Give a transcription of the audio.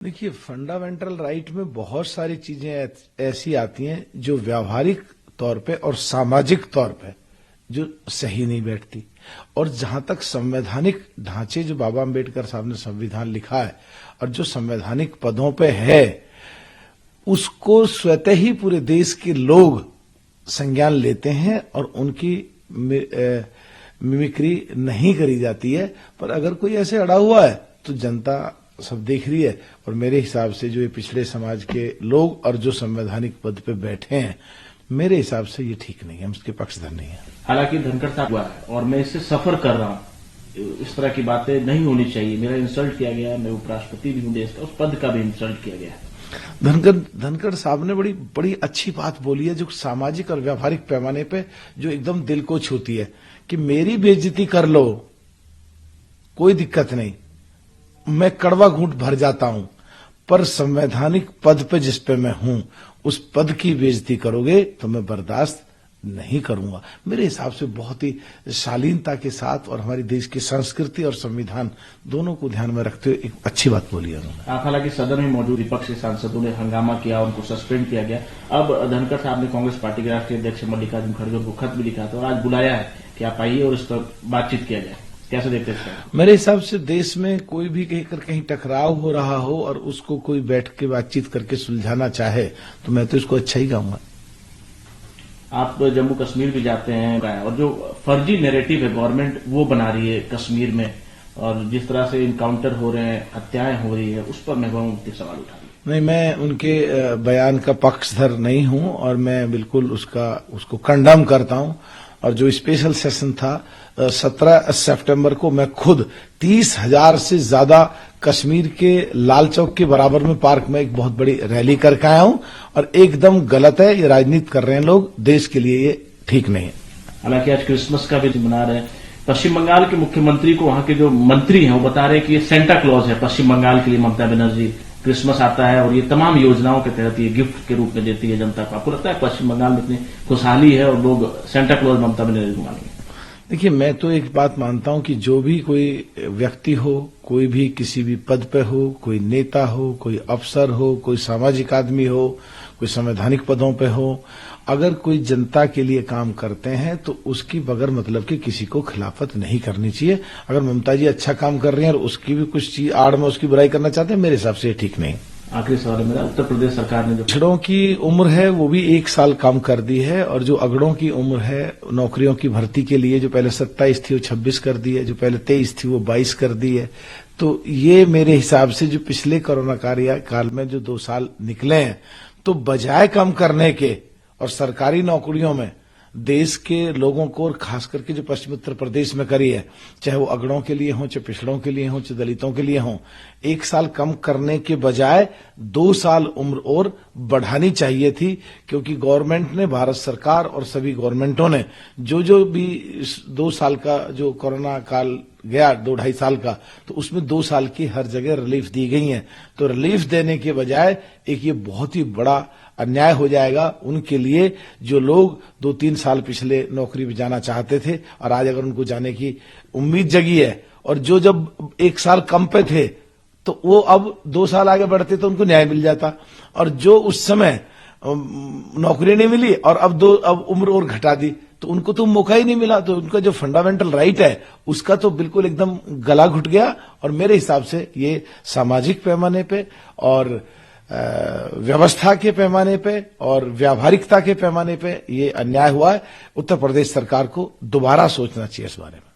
देखिए, fundamental right में बहुत सारी चीजें ऐसी आती हैं जो व्यावहारिक तौर पे और सामाजिक तौर पे जो सही नहीं बैठती। और जहां तक संवैधानिक ढांचे जो बाबा अम्बेडकर साहब ने संविधान लिखा है और जो संवैधानिक पदों पे है, उसको स्वतः ही पूरे देश के लोग संज्ञान लेते हैं और उनकी मिमिक्री नहीं करी जाती है। पर अगर कोई ऐसे अड़ा हुआ है तो जनता सब देख रही है। और मेरे हिसाब से जो ये पिछड़े समाज के लोग और जो संवैधानिक पद पे बैठे हैं, मेरे हिसाब से ये ठीक नहीं है, हम इसके पक्षधर नहीं है। हालांकि धनखड़ साहब हुआ है और मैं इससे सफर कर रहा हूं, इस तरह की बातें नहीं होनी चाहिए। मेरा इंसल्ट किया गया, मैं उपराष्ट्रपति भी हूं देश का, उस पद का भी इंसल्ट किया गया। धनखड़ साहब ने बड़ी अच्छी बात बोली है, जो सामाजिक और व्यावहारिक पैमाने पे जो एकदम दिल को छूती है कि मेरी बेइज्जती कर लो, कोई दिक्कत नहीं, मैं कड़वा घूंट भर जाता हूं, पर संवैधानिक पद पे जिस पे मैं हूं, उस पद की बेइज्जती करोगे तो मैं बर्दाश्त नहीं करूंगा। मेरे हिसाब से बहुत ही शालीनता के साथ और हमारी देश की संस्कृति और संविधान दोनों को ध्यान में रखते हुए एक अच्छी बात बोली है उन्होंने। हालांकि सदन में मौजूद विपक्ष के सांसदों ने हंगामा किया, उनको सस्पेंड किया गया। अब धनखड़ साहब ने कांग्रेस पार्टी के राष्ट्रीय अध्यक्ष मल्लिकार्जुन खड़गे को खत भी लिखा था और आज बुलाया है कि आप आइए और इस पर बातचीत किया जाए। कैसे देखते हैं? मेरे हिसाब से देश में कोई भी कहीं टकराव हो रहा हो और उसको कोई बैठ के बातचीत करके सुलझाना चाहे तो मैं तो इसको अच्छा ही कहूंगा। आप जम्मू कश्मीर भी जाते हैं और जो फर्जी नैरेटिव है गवर्नमेंट वो बना रही है कश्मीर में, और जिस तरह से इनकाउंटर हो रहे हैं, हत्याएं हो रही है, उस पर महबूबा मुफ्ती सवाल उठा रही है। नहीं, मैं उनके बयान का पक्षधर नहीं हूं और मैं बिल्कुल उसको कंडम करता हूं। और जो स्पेशल सेशन था 17 सितंबर को, मैं खुद 30,000 से ज्यादा कश्मीर के लाल चौक के बराबर में पार्क में एक बहुत बड़ी रैली करके आया हूं और एकदम गलत है, ये राजनीति कर रहे हैं लोग, देश के लिए ये ठीक नहीं है। हालांकि आज क्रिसमस का भी मना रहे हैं। पश्चिम बंगाल के मुख्यमंत्री को वहां के जो मंत्री हैं वो बता रहे हैं कि ये सेंटा क्लॉज है पश्चिम बंगाल के लिए। ममता बनर्जी, क्रिसमस आता है और ये तमाम योजनाओं के तहत ये गिफ्ट के रूप में देती है जनता को। आपको लगता है पश्चिम बंगाल में इतनी खुशहाली है और लोग सेंटा क्लॉज ममता बनर्जी को मानेंगे? देखिए, मैं तो एक बात मानता हूं कि जो भी कोई व्यक्ति हो, कोई भी किसी भी पद पे हो, कोई नेता हो, कोई अफसर हो, कोई सामाजिक आदमी हो, कोई संवैधानिक पदों पे हो, अगर कोई जनता के लिए काम करते हैं तो उसकी बगैर मतलब कि किसी को खिलाफत नहीं करनी चाहिए। अगर ममता जी अच्छा काम कर रही हैं और उसकी भी कुछ चीज आड़ में उसकी बुराई करना चाहते हैं, मेरे हिसाब से ठीक नहीं। आखिरी सवाल है मेरा, उत्तर प्रदेश सरकार ने जो पिछड़ों की उम्र है वो भी 1 साल कम कर दी है, और जो अगड़ों की उम्र है नौकरियों की भर्ती के लिए, जो पहले 27 थी वो 26 कर दी है, जो पहले 23 थी वो 22 कर दी है। तो ये मेरे हिसाब से जो पिछले कोरोना काल में जो 2 साल निकले हैं, तो बजाय कम करने के और सरकारी नौकरियों में देश के लोगों को और खास करके जो पश्चिम उत्तर प्रदेश में करी है, चाहे वो अगड़ों के लिए हो, चाहे पिछड़ों के लिए हो, चाहे दलितों के लिए हो, 1 साल कम करने के बजाय 2 साल उम्र और बढ़ानी चाहिए थी। क्योंकि गवर्नमेंट ने, भारत सरकार और सभी गवर्नमेंटों ने जो भी 2 साल का जो कोरोना काल गया, 2-2.5 साल का, तो उसमें 2 साल की हर जगह रिलीफ दी गई है। तो रिलीफ देने के बजाय एक ये बहुत ही बड़ा अन्याय हो जाएगा उनके लिए जो लोग 2-3 साल पिछले नौकरी में जाना चाहते थे और आज अगर उनको जाने की उम्मीद जगी है, और जो जब 1 साल कम पे थे तो वो अब 2 साल आगे बढ़ते तो उनको न्याय मिल जाता, और जो उस समय नौकरी नहीं मिली और अब उम्र और घटा दी तो उनको तो मौका ही नहीं मिला। तो उनका जो फंडामेंटल राइट है उसका तो बिल्कुल एकदम गला घुट गया। और मेरे हिसाब से ये सामाजिक पैमाने पे और व्यवस्था के पैमाने पे और व्यावहारिकता के पैमाने पे ये अन्याय हुआ है। उत्तर प्रदेश सरकार को दोबारा सोचना चाहिए इस बारे में।